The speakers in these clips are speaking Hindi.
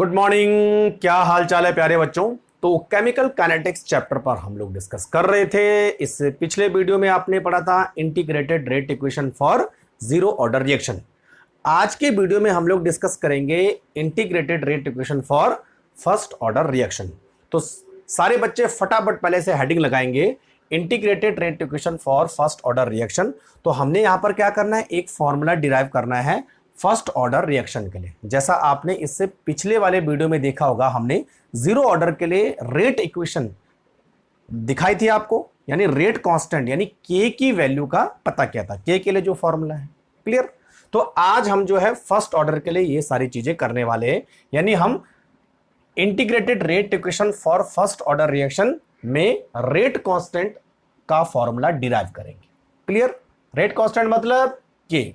Good morning. क्या हाल चाल है प्यारे बच्चों। तो केमिकल काइनेटिक्स चैप्टर पर हम लोग डिस्कस कर रहे थे। इससे पिछले वीडियो में आपने पढ़ा था integrated rate equation for zero order reaction. आज के वीडियो में हम लोग डिस्कस करेंगे integrated rate equation for first order reaction. तो सारे बच्चे फटाफट पहले से हेडिंग लगाएंगे, integrated rate equation for first order reaction. तो हमने यहां पर क्या करना है, एक फॉर्मूला डिराइव करना है फर्स्ट ऑर्डर रिएक्शन के लिए। जैसा आपने इससे पिछले वाले वीडियो में देखा होगा, हमने जीरो ऑर्डर के लिए रेट इक्वेशन दिखाई थी आपको, यानी रेट कांस्टेंट यानी के की वैल्यू का पता किया था, के के लिए जो फॉर्मूला है। क्लियर। तो आज हम जो है फर्स्ट ऑर्डर के लिए ये सारी चीजें करने वाले हैं, यानी हम integrated rate equation for first order reaction में रेट कांस्टेंट का फॉर्मूला डिराइव करेंगे। क्लियर। रेट कांस्टेंट मतलब के।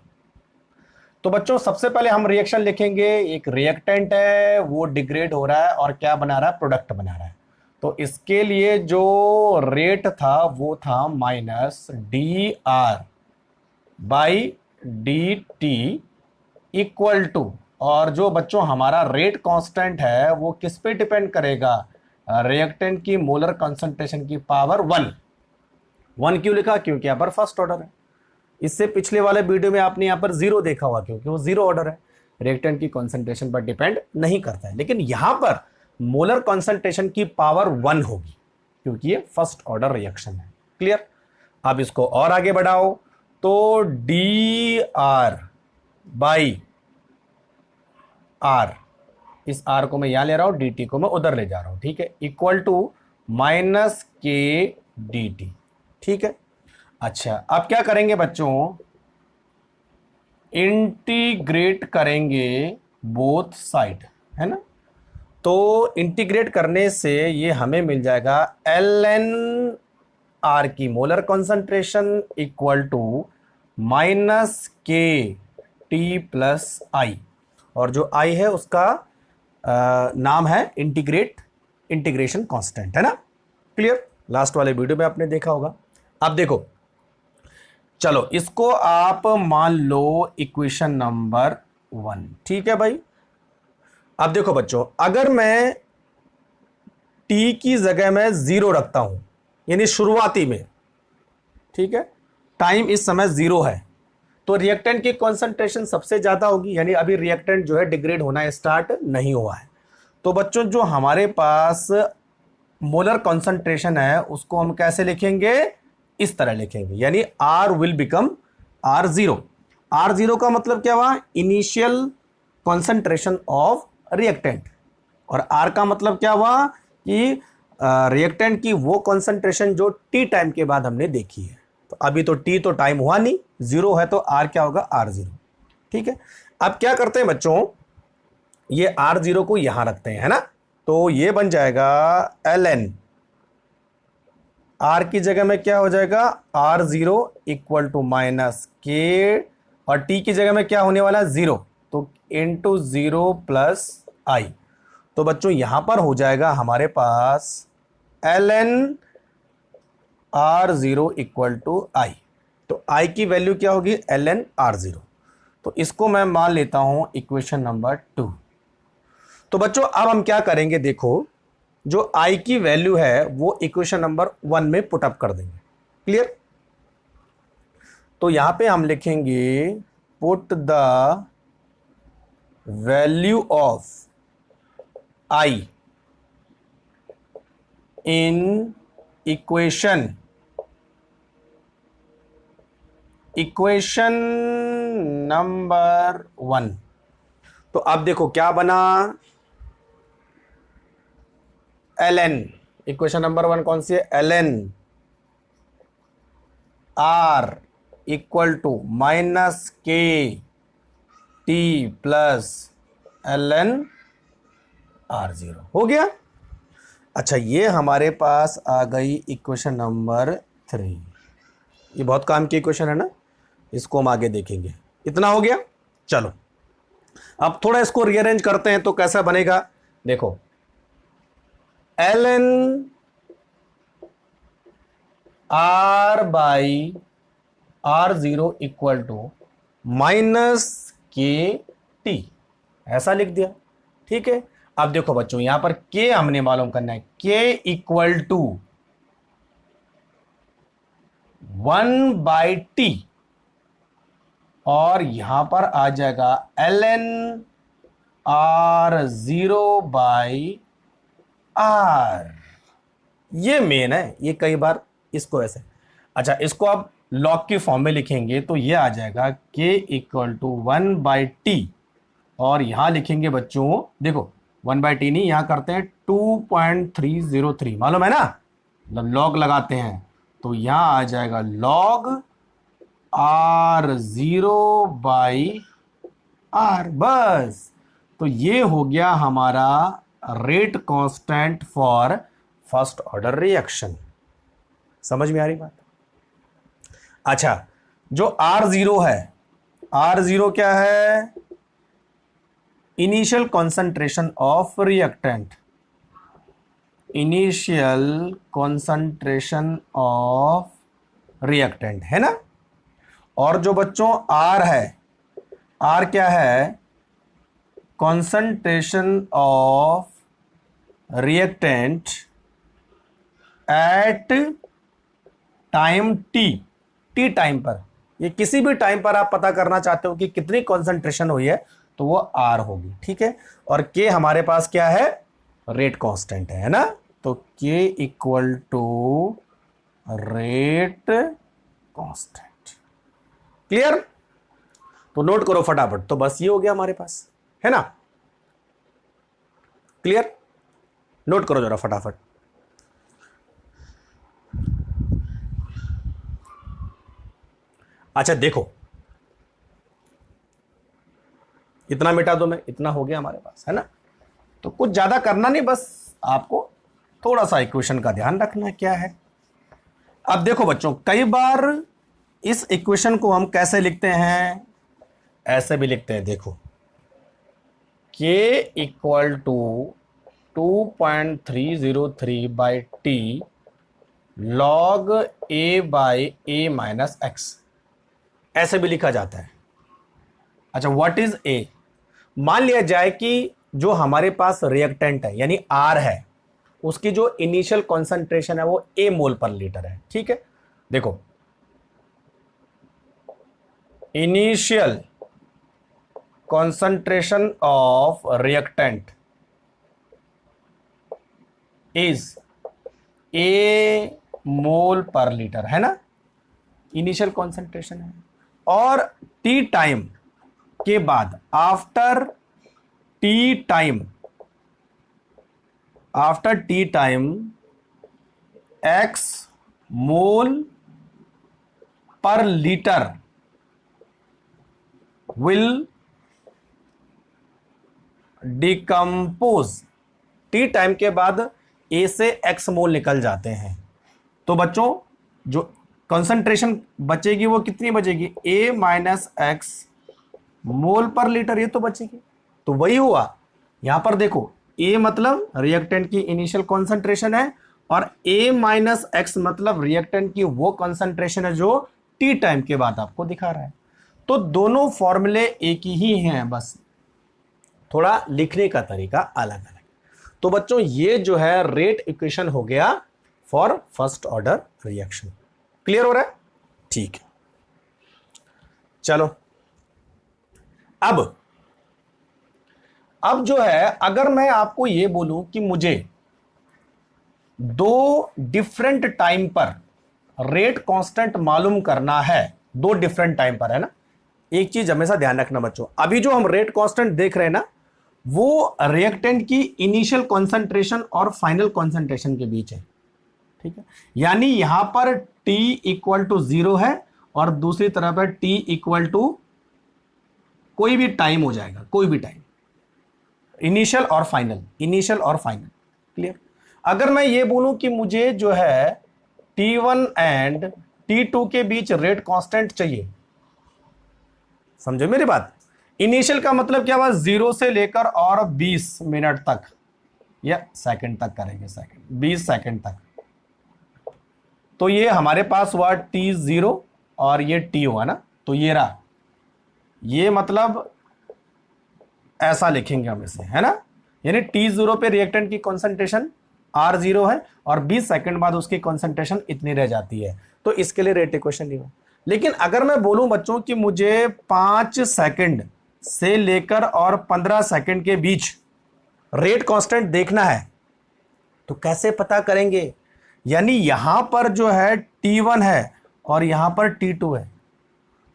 तो बच्चों सबसे पहले हम रिएक्शन लिखेंगे। एक रिएक्टेंट है, वो डिग्रेड हो रहा है और क्या बना रहा है, प्रोडक्ट बना रहा है। तो इसके लिए जो रेट था वो था minus D R by D T equal to, और जो बच्चों हमारा रेट कांस्टेंट है वो किस पे डिपेंड करेगा, रिएक्टेंट की मोलर कंसंट्रेशन की पावर वन क्यों लिखा, क्योंकि यहां पर फर्स्ट ऑर्डर है। इससे पिछले वाले वीडियो में आपने यहां पर जीरो देखा हुआ, क्योंकि वो जीरो ऑर्डर है, रिएक्टेंट की कंसंट्रेशन पर डिपेंड नहीं करता है। लेकिन यहां पर मोलर कंसंट्रेशन की पावर 1 होगी, क्योंकि ये फर्स्ट ऑर्डर रिएक्शन है। क्लियर। अब इसको और आगे बढ़ाओ तो डी आर बाई आर, इस आर को मैं यहां ले रहा हूं, डी टी को मैं उधर ले जा रहा हूं, ठीक है, इक्वल टू माइनस के डी टी। ठीक है। अच्छा, अब क्या करेंगे बच्चों, इंटीग्रेट करेंगे बोथ साइड, है ना। तो इंटीग्रेट करने से ये हमें मिल जाएगा एल एन आर की molar concentration equal to minus K T plus I, और जो आई है उसका नाम है इंटीग्रेशन कांस्टेंट, है ना। क्लियर। लास्ट वाले वीडियो में आपने देखा होगा। अब देखो, चलो इसको आप मान लो इक्वेशन नंबर 1, ठीक है भाई। अब देखो बच्चों, अगर मैं t की जगह में 0 रखता हूं, यानी शुरुआती में, ठीक है, टाइम इस समय 0 है, तो रिएक्टेंट की कॉन्सेंट्रेशन सबसे ज्यादा होगी, यानी अभी रिएक्टेंट जो है डिग्रेड होना स्टार्ट नहीं हुआ है। तो बच्चों जो हमारे पास मोलर कॉन्सेंट्रेशन है उसको हम कैसे लिखेंगे, इस तरह लिखेंगे, यानी R will become R0। R0 का मतलब क्या हुआ, इनिशियल कॉन्सेंट्रेशन ऑफ रिएक्टेंट, और R का मतलब क्या हुआ कि रिएक्टेंट की वो कॉन्सेंट्रेशन जो T टाइम के बाद हमने देखी है। तो अभी तो T तो टाइम हुआ नहीं, 0 है, तो R क्या होगा, R0। ठीक है। अब क्या करते हैं बच्चों, ये R0 को यहां रखते हैं, है ना। तो ये बन जाएगा ln, R की जगह में क्या हो जाएगा, R0 इक्वल टू माइनस के, और T की जगह में क्या होने वाला है, 0, तो इंटू 0 प्लस आई। तो बच्चों यहां पर हो जाएगा हमारे पास ln R0 इक्वल टू आई। तो I की वैल्यू क्या होगी, ln R0। तो इसको मैं मान लेता हूं इक्वेशन नंबर 2। तो बच्चों अब हम क्या करेंगे, देखो जो I की वैल्यू है वो इक्वेशन नंबर 1 में पुट अप कर देंगे। क्लियर। तो यहां पे हम लिखेंगे put the value of I in equation number 1। तो अब देखो क्या बना, ln, इक्वेशन नंबर 1 कौन सी है, ln R equal to minus K T plus ln R0 हो गया। अच्छा, ये हमारे पास आ गई इक्वेशन नंबर 3। ये बहुत काम की इक्वेशन है ना, इसको हम आगे देखेंगे। इतना हो गया। चलो अब थोड़ा इसको रीअरेंज करते हैं तो कैसा बनेगा, देखो ln R by R0 equal to minus K T, ऐसा लिख दिया। ठीक है। अब देखो बच्चों, यहां पर के हमने मालूम करना है, के इक्वल टू 1/t, और यहां पर आ जाएगा ln r0/r। ये मेन है, ये कई बार इसको ऐसे, अच्छा इसको आप लॉग की फॉर्म में लिखेंगे तो ये आ जाएगा k इक्वल टू 1/t, और यहां लिखेंगे बच्चों, देखो 1/t नहीं, यहां करते हैं 2.303, मालूम है ना, लॉग लगाते हैं तो यहां आ जाएगा log r0/r, बस। तो ये हो गया हमारा rate constant for first order reaction. समझ में आ रही बात? अच्छा, जो R0 है, R0 क्या है? Initial concentration of reactant, initial concentration of reactant है ना। और जो बच्चों R है, R क्या है? Concentration of reactant at time T time पर। ये किसी भी टाइम पर आप पता करना चाहते हो कि कितनी कॉन्सेंट्रेशन हुई है तो वो R होगी, ठीक है। और K हमारे पास क्या है? रेट कांस्टेंट है ना। तो K equal to rate constant. Clear? तो नोट करो फटाफट। तो बस ये हो गया हमारे पास, है ना। क्लियर? नोट करो जरा फटाफट। अच्छा देखो, इतना मिटा दो मैं, इतना हो गया हमारे पास, है ना। तो कुछ ज्यादा करना नहीं, बस आपको थोड़ा सा इक्वेशन का ध्यान रखना है क्या है। अब देखो बच्चों, कई बार इस इक्वेशन को हम कैसे लिखते हैं? ऐसे भी लिखते हैं, देखो k equal to 2.303/t log a/a minus x, ऐसे भी लिखा जाता है। अच्छा, व्हाट इज a? मान लिया जाए कि जो हमारे पास रिएक्टेंट है यानी R है, उसकी जो इनिशियल कॉन्सेंट्रेशन है वो a मोल पर लीटर है, ठीक है। देखो, initial concentration of reactant is a मोल पर लीटर, है ना, इनिशियल कॉन्सेंट्रेशन है। और टी टाइम के बाद, आफ्टर टी टाइम x मोल पर litre will decompose. T time के बाद a से x मोल निकल जाते हैं, तो बच्चों जो कंसंट्रेशन बचेगी वो कितनी बचेगी? a माइनस एक्स मोल पर लीटर, ये तो बचेगी। तो वही हुआ यहां पर, देखो a मतलब रिएक्टेंट की इनिशियल कॉन्सेंट्रेशन है, और a माइनस एक्स मतलब रिएक्टेंट की वो कॉन्सेंट्रेशन है जो टी टाइम के बाद आपको दिखा रहा है। तो दोनों फॉर्मूले एक ही हैं, बस थोड़ा लिखने का तरीका अलग अलग। तो बच्चों ये जो है रेट इक्वेशन हो गया for first order reaction. Clear हो रहा है? ठीक है, चलो अब जो है, अगर मैं आपको ये बोलूं कि मुझे दो डिफरेंट टाइम पर रेट कांस्टेंट मालूम करना है, दो डिफरेंट टाइम पर, है ना। एक चीज हमेशा ध्यान रखना बच्चों, अभी जो हम रेट कांस्टेंट देख रहे हैं ना, वो रिएक्टेंट की इनिशियल कॉन्सेंट्रेशन और फाइनल कॉन्सेंट्रेशन के बीच है, ठीक है। यानी यहां पर t इक्वल टू 0 है, और दूसरी तरफ है t इक्वल टू कोई भी टाइम हो जाएगा, कोई भी टाइम, इनिशियल और फाइनल, क्लियर। अगर मैं ये बोलूं कि मुझे जो है t1 एंड t2 के बीच रेट कांस्टेंट चाहिए, समझो मेरी बात। इनिशियल का मतलब क्या हुआ? 0 से लेकर और 20 मिनट तक या सेकंड तक करेंगे, 20 सेकंड तक। तो ये हमारे पास हुआ t0 और ये t हुआ ना, तो ये रहा, ये मतलब ऐसा लिखेंगे हम इसे, है ना। यानी T0 पे रिएक्टेंट की कॉन्सेंट्रेशन R0 है और 20 सेकंड बाद उसकी कॉन्सेंट्रेशन इतनी रह जाती है, तो इसके लिए रेट इक्वेशन नहीं हो। लेकिन अगर मैं बोलूं बच्चों कि मुझे 5 सेकंड से लेकर और 15 सेकंड के बीच रेट कांस्टेंट देखना है, तो कैसे पता करेंगे? यानी यहां पर जो है T1 है और यहां पर T2 है,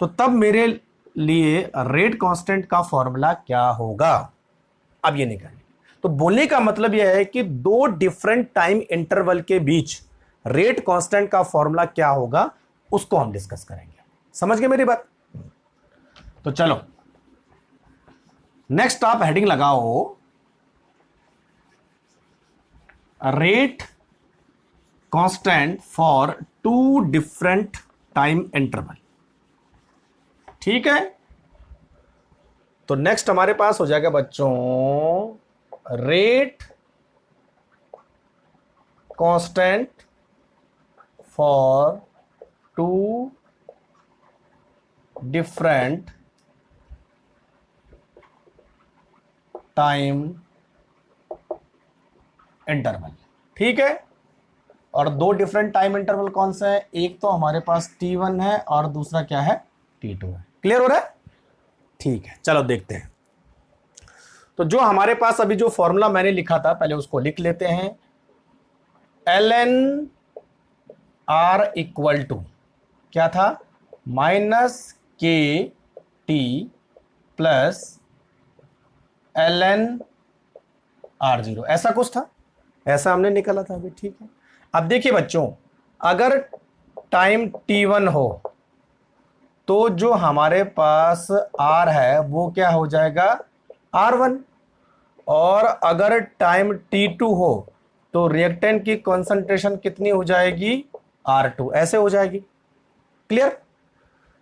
तो तब मेरे लिए रेट कांस्टेंट का फॉर्मूला क्या होगा? अब ये निकालेंगे। तो बोलने का मतलब यह है कि दो डिफरेंट टाइम इंटरवल के बीच रेट कांस्टेंट का फॉर्मूला क्या होगा, उसको हम डिस्कस करेंगे। समझ गए मेरी बात? तो चलो नेक्स्ट आप हेडिंग लगाओ, rate constant for two different time interval. ठीक है, तो नेक्स्ट हमारे पास हो जाएगा बच्चों rate constant for two different time interval. ठीक है, और दो डिफरेंट टाइम इंटरवल कौन सा है? एक तो हमारे पास T1 है और दूसरा क्या है? T2 है। क्लियर हो रहा है? ठीक है, चलो देखते हैं। तो जो हमारे पास अभी जो फॉर्मूला मैंने लिखा था, पहले उसको लिख लेते हैं। ln r इक्वल टू क्या था? -KT प्लस ln r0, ऐसा कुछ था, ऐसा हमने निकाला था अभी। ठीक है, अब देखिए बच्चों, अगर टाइम T1 हो तो जो हमारे पास R है वो क्या हो जाएगा? R1, और अगर टाइम T2 हो तो रिएक्टेंट की कॉन्सेंट्रेशन कितनी हो जाएगी? R2, ऐसे हो जाएगी। क्लियर?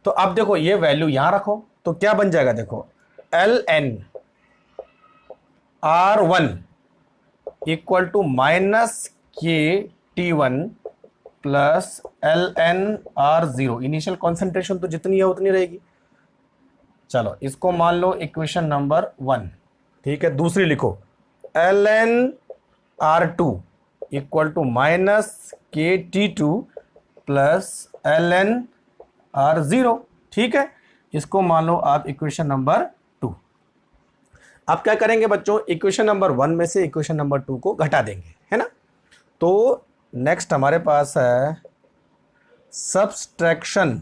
तो अब देखो ये वैल्यू यहां रखो तो क्या बन जाएगा? देखो ln R1 equal to -KT1 plus ln R0, initial concentration तो जितनी है उतनी रहेगी। चलो इसको मान लो इक्वेशन नंबर 1। ठीक है, दूसरी लिखो ln R2 equal to -KT2 plus ln R0। ठीक है, इसको मान लो आप इक्वेशन नंबर 2। आप क्या करेंगे बच्चों? इक्वेशन नंबर 1 में से इक्वेशन नंबर 2 को घटा देंगे, है ना? तो नेक्स्ट हमारे पास है subtraction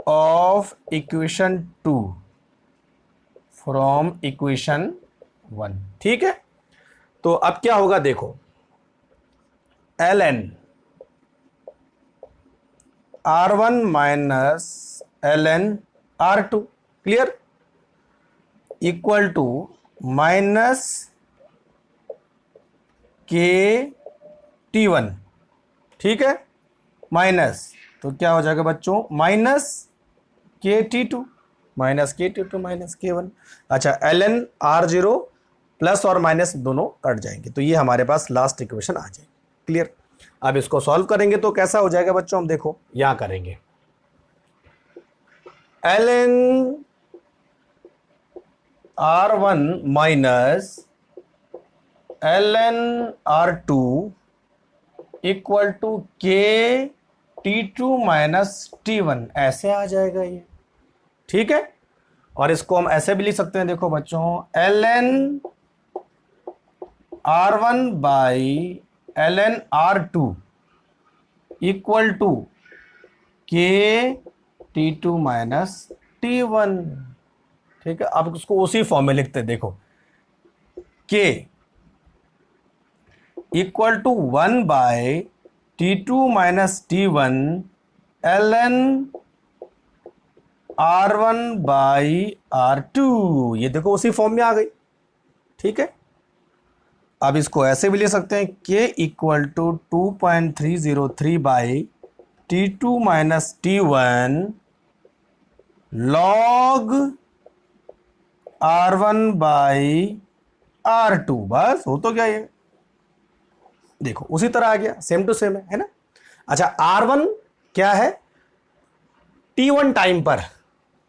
of equation 2 from equation 1। ठीक है, तो अब क्या होगा? देखो ln R1 minus ln R2, clear, equal to -KT1। ठीक है, माइनस, तो क्या हो जाएगा बच्चों? -KT2 minus K1। अच्छा, ln R0 प्लस और माइनस दोनों कट जाएंगे, तो ये हमारे पास लास्ट इक्वेशन आ जाएगी। क्लियर? अब इसको सॉल्व करेंगे तो कैसा हो जाएगा बच्चों? हम देखो यहां करेंगे ln R1 minus ln R2 equal to KT2 minus T1, ऐसे आ जाएगा ये। ठीक है, और इसको हम ऐसे भी लिख सकते हैं, देखो बच्चों ln R1 by ln R2 equal to KT2 minus T1। ठीक है, अब उसको उसी फॉर्म में लिखते हैं। देखो K equal to 1 by T2 minus T1 ln R1 बाई R2, ये देखो उसी फॉर्म में आ गई। ठीक है, अब इसको ऐसे भी ले सकते हैं, K equal to 2.303 by T2 minus T1 log R1 बाई R2। बस हो तो क्या ये, देखो उसी तरह आ गया, सेम टू सेम है ना? अच्छा, R1 क्या है? T1 टाइम पर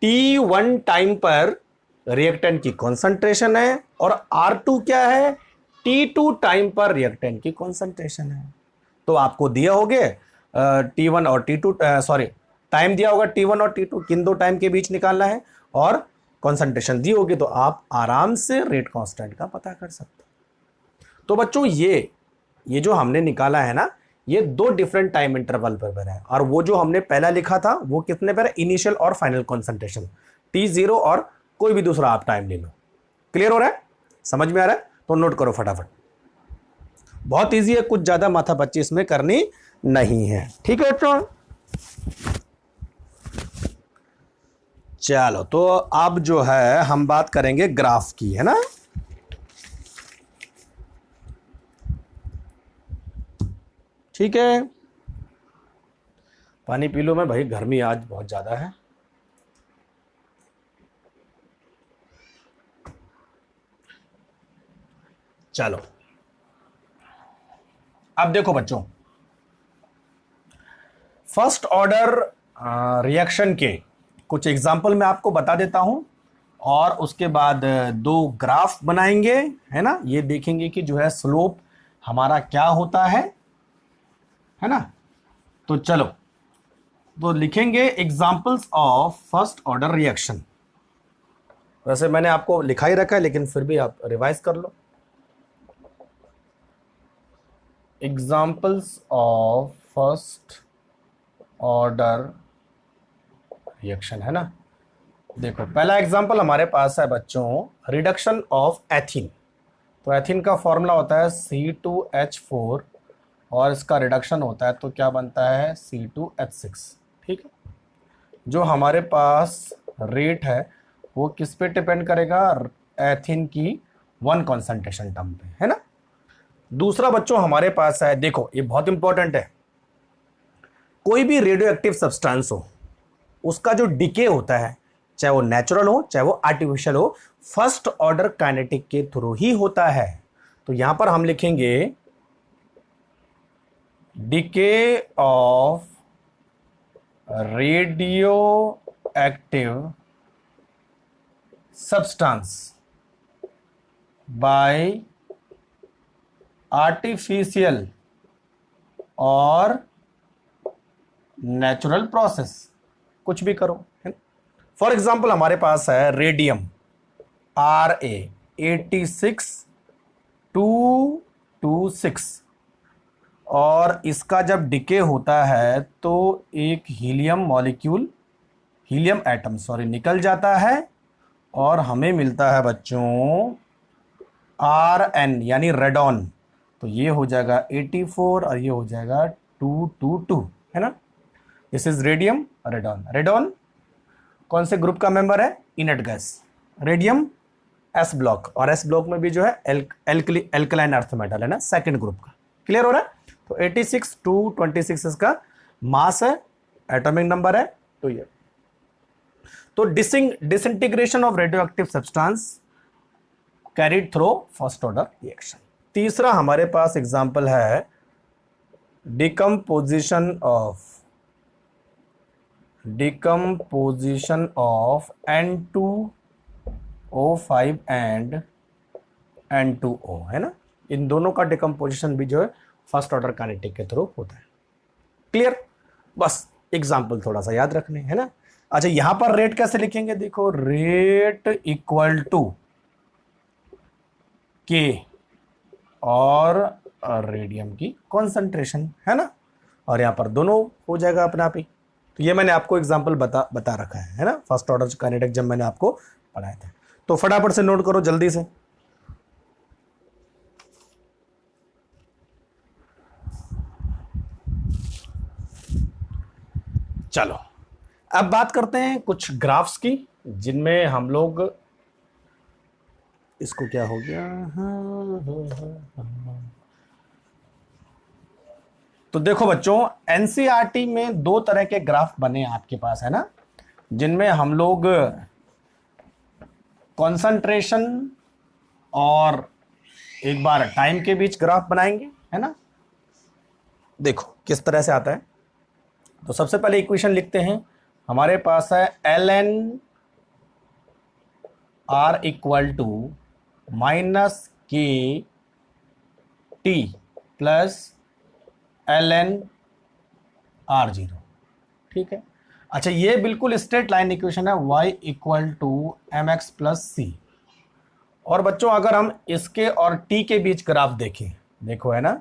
T1 टाइम पर रिएक्टेंट की कॉन्सेंट्रेशन है और R2 क्या है, T2 टाइम पर रिएक्टेंट की कॉन्सेंट्रेशन है। तो आपको दिया होगे T1 और T2, सॉरी टाइम दिया होगा T1 और T2, किन दो टाइम के बीच निकालना है, और कॉन्सेंट्रेशन दी होगी, तो आप आराम से रेट कांस्टेंट का पता कर सकते हो। तो बच्चों ये जो हमने निकाला है ना, ये दो डिफरेंट टाइम इंटरवल पर है, और वो जो हमने पहला लिखा था वो कितने पर है, इनिशियल और फाइनल कॉन्सेंट्रेशन, T0 और कोई भी दूसरा आप टाइम ले लो। क्लियर हो रहा है, समझ में आ रहा है? तो नोट करो फटाफट, बहुत इजी है, कुछ ज्यादा माथापच्ची इसमें करनी नहीं है। ठीक है बच्चों, चलो तो अब जो है हम बात करेंगे ग्राफ की, है ना। ठीक है, पानी पी लो, मैं भाई गर्मी आज बहुत ज्यादा है। चलो अब देखो बच्चों, फर्स्ट ऑर्डर रिएक्शन के कुछ एग्जाम्पल मैं आपको बता देता हूं, और उसके बाद दो ग्राफ बनाएंगे, है ना। ये देखेंगे कि जो है स्लोप हमारा क्या होता है ना। तो चलो, तो लिखेंगे examples of first order reaction. वैसे मैंने आपको लिखा ही रखा है, लेकिन फिर भी आप रिवाइज कर लो। Examples of first order reaction, है ना। देखो पहला एग्जाम्पल हमारे पास है बच्चों, रिडक्शन ऑफ एथीन। तो एथीन का फॉर्मूला होता है C2H4, और इसका रिडक्शन होता है तो क्या बनता है, C2H6। ठीक है, जो हमारे पास रेट है वो किस पे डिपेंड करेगा, एथीन की 1 कॉन्सेंट्रेशन टर्म पे, है ना। दूसरा बच्चों हमारे पास है, देखो ये बहुत इंपॉर्टेंट है, कोई भी रेडियो एक्टिव सब्सटेंस हो, उसका जो डिके होता है, चाहे वो नेचुरल हो चाहे वो आर्टिफिशियल हो, फर्स्ट ऑर्डर काइनेटिक के थ्रू ही होता है। तो यहां पर हम लिखेंगे decay of radio active substance by artificial और नेचुरल प्रोसेस, कुछ भी करो। फॉर एग्जाम्पल हमारे पास है रेडियम Ra86,226, और इसका जब डिके होता है तो एक helium molecule, helium atom sorry, निकल जाता है, और हमें मिलता है बच्चों Rn यानी रेडॉन। तो ये हो जाएगा 84 और ये हो जाएगा 222, है ना। This is radium radon. Radon कौन से ग्रुप का मेंबर है, inert gas. Radium S block, और एस ब्लॉक में भी जो है एल्कलाइन अर्थ मेटल है ना, सेकंड ग्रुप का। क्लियर हो रहा है। तो 86,226 इसका मास है, एटॉमिक नंबर है। तो ये तो disintegration of radio active substance carried through first order reaction. तीसरा हमारे पास एग्जांपल है decomposition of N2O5 and N2O, है ना। इन दोनों का डिकम्पोजिशन भी जो है फर्स्ट ऑर्डर काइनेटिक के थ्रू होता है। क्लियर, बस एग्जांपल थोड़ा सा याद रखने, है ना। अच्छा, यहां पर रेट कैसे लिखेंगे, देखो रेट इक्वल टू के और रेडियम की कॉन्सेंट्रेशन, है ना, और यहां पर दोनों हो जाएगा अपने आप ही। तो ये मैंने आपको एग्जांपल बता रखा है ना, फर्स्ट ऑर्डर काइनेटिक जब मैंने आपको पढ़ाया था। तो फटाफट से नोट करो जल्दी से। चलो अब बात करते हैं कुछ ग्राफ्स की, जिनमें हम लोग, इसको क्या हो गया, तो देखो बच्चों एनसीईआरटी में दो तरह के ग्राफ बने आपके पास, है ना, जिनमें हम लोग कंसंट्रेशन और एक बार टाइम के बीच ग्राफ बनाएंगे, है ना। देखो किस तरह से आता है। तो सबसे पहले इक्वेशन लिखते हैं, हमारे पास है ln R equal to minus K T plus L N R zero. ठीक है, अच्छा ये बिल्कुल स्ट्रेट लाइन इक्वेशन है, y equal to M X plus C. और बच्चों अगर हम इसके और t के बीच ग्राफ देखें, देखो है ना,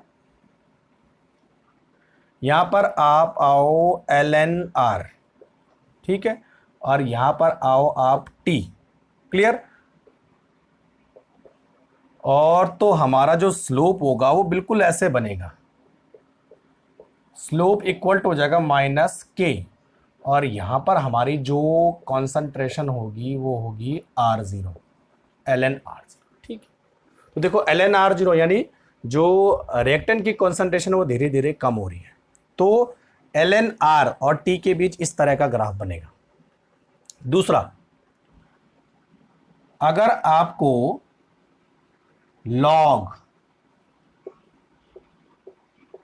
यहां पर आप आओ एल एन आर, ठीक है, और यहां पर आओ आप t, क्लियर। और तो हमारा जो स्लोप होगा वो बिल्कुल ऐसे बनेगा, स्लोप इक्वल टू हो जाएगा माइनस के, और यहां पर हमारी जो कॉन्सेंट्रेशन होगी वो होगी R zero, L N R zero. ठीक है, तो देखो एल एन आर जीरो यानी जो रिएक्टेंट की कॉन्सेंट्रेशन है वो धीरे धीरे कम हो रही है, तो एल एन आर और टी के बीच इस तरह का ग्राफ बनेगा। दूसरा, अगर आपको log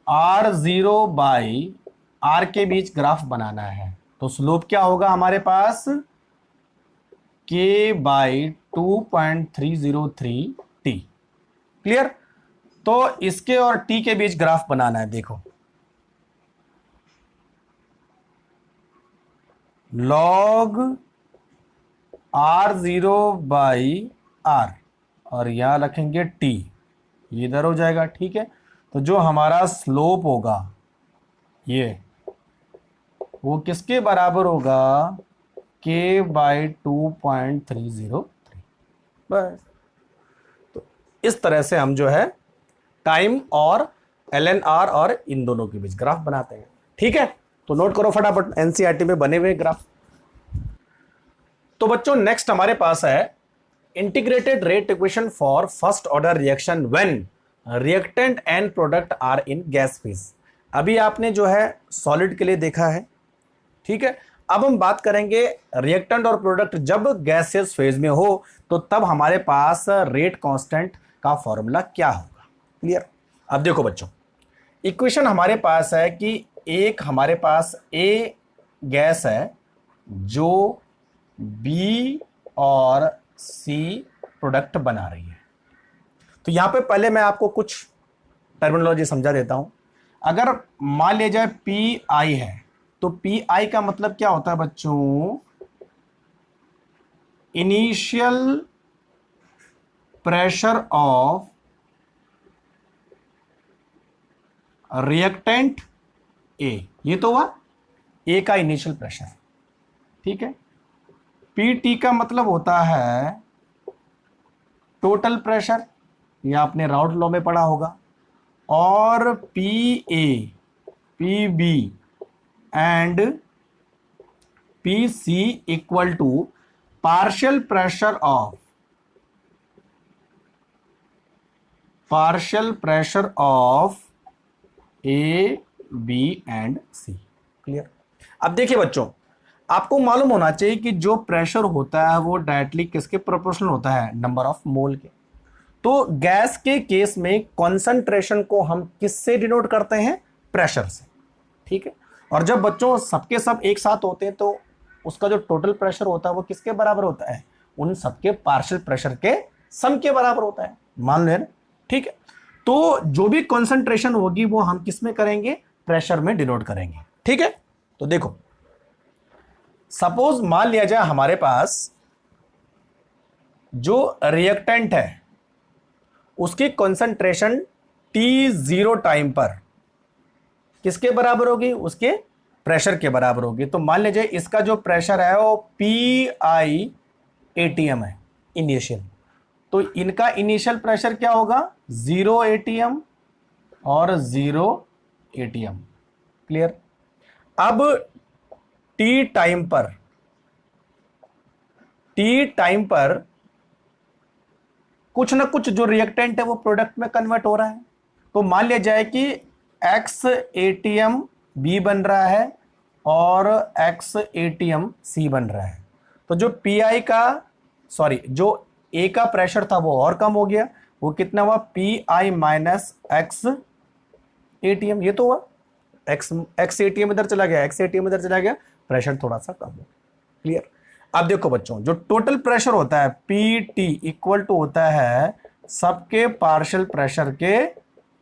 R zero by R के बीच ग्राफ बनाना है तो स्लोप क्या होगा हमारे पास, के बाई 2.303 टी, क्लियर। तो इसके और टी के बीच ग्राफ बनाना है, देखो log R zero by R और यहां रखेंगे टी, ये इधर हो जाएगा। ठीक है, तो जो हमारा स्लोप होगा ये वो किसके बराबर होगा, के बाई 2.303, बस। तो इस तरह से हम जो है टाइम और एल एन आर और इन दोनों के बीच ग्राफ बनाते हैं। ठीक है, तो नोट करो फटाफट, एनसीईआरटी में बने हुए ग्राफ। तो बच्चों नेक्स्ट हमारे पास है integrated rate equation for first order reaction when reactant and product are in gas phase. अभी आपने जो है सॉलिड के लिए देखा है, ठीक है। अब हम बात करेंगे रिएक्टेंट और प्रोडक्ट जब गैसियस फेज में हो तो तब हमारे पास रेट कांस्टेंट का फॉर्मूला क्या होगा, क्लियर। अब देखो बच्चों, इक्वेशन हमारे पास है कि एक हमारे पास ए गैस है जो बी और सी प्रोडक्ट बना रही है। तो यहां पे पहले मैं आपको कुछ टर्मिनोलॉजी समझा देता हूं। अगर मान लिया जाए पी आई है तो पी आई का मतलब क्या होता है बच्चों, initial pressure of reactant A, ये तो हुआ ए का इनिशियल प्रेशर, ठीक है। पी टी का मतलब होता है टोटल प्रेशर, यह आपने राउट लॉ में पढ़ा होगा। और P A, P B and P C equal to partial pressure of A B and C, clear. अब देखिए बच्चों, आपको मालूम होना चाहिए कि जो प्रेशर होता है वो डायरेक्टली किसके प्रोपोर्शनल होता है, नंबर ऑफ मोल के। तो गैस के केस में कॉन्सेंट्रेशन को हम किससे डिनोट करते हैं, प्रेशर से, ठीक है। और जब बच्चों सबके सब एक साथ होते हैं तो उसका जो टोटल प्रेशर होता है वो किसके बराबर होता है, उन सबके पार्शियल प्रेशर के सम के बराबर होता है, मान लें, ठीक है। तो जो भी कॉन्सेंट्रेशन होगी वो हम किस में करेंगे, प्रेशर में डिनोट करेंगे, ठीक है। तो देखो सपोज मान लिया जाए हमारे पास जो रिएक्टेंट है उसकी कॉन्सेंट्रेशन T0 टाइम पर किसके बराबर होगी, उसके प्रेशर के बराबर होगी। तो मान लीजिए इसका जो प्रेशर है वो PI ATM है इनिशियल, तो इनका इनिशियल प्रेशर क्या होगा, 0 ATM और 0 ATM, क्लियर। अब टी टाइम पर कुछ ना कुछ जो रिएक्टेंट है वो प्रोडक्ट में कन्वर्ट हो रहा है। तो मान लिया जाए कि x ATM B बन रहा है और x ATM C बन रहा है। तो जो जो A का प्रेशर था वो और कम हो गया, वो कितना हुआ, PI माइनस x ATM, ये तो हुआ x ATM इधर चला गया, x ATM इधर चला गया, प्रेशर थोड़ा सा कम हो, क्लियर। अब देखो बच्चों, जो टोटल प्रेशर होता है पी टी इक्वल टू होता है सबके पार्शियल प्रेशर के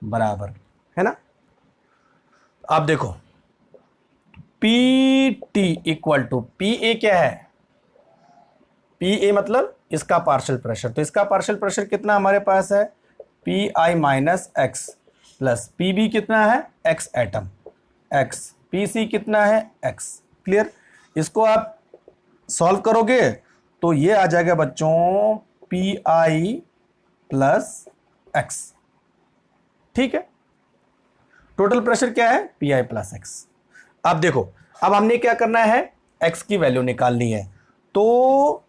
बराबर, है ना। अब देखो P T equal to P A क्या है, पी ए मतलब इसका पार्शियल प्रेशर, तो इसका पार्शियल प्रेशर कितना हमारे पास है P I minus X, plus P B कितना है X atom X, P C कितना है एक्स। क्लियर। इसको आप सॉल्व करोगे तो ये आ जाएगा बच्चों पी आई प्लस एक्स। ठीक है, टोटल प्रेशर क्या है पी आई प्लस एक्स। अब देखो, अब हमने क्या करना है एक्स की वैल्यू निकालनी है, तो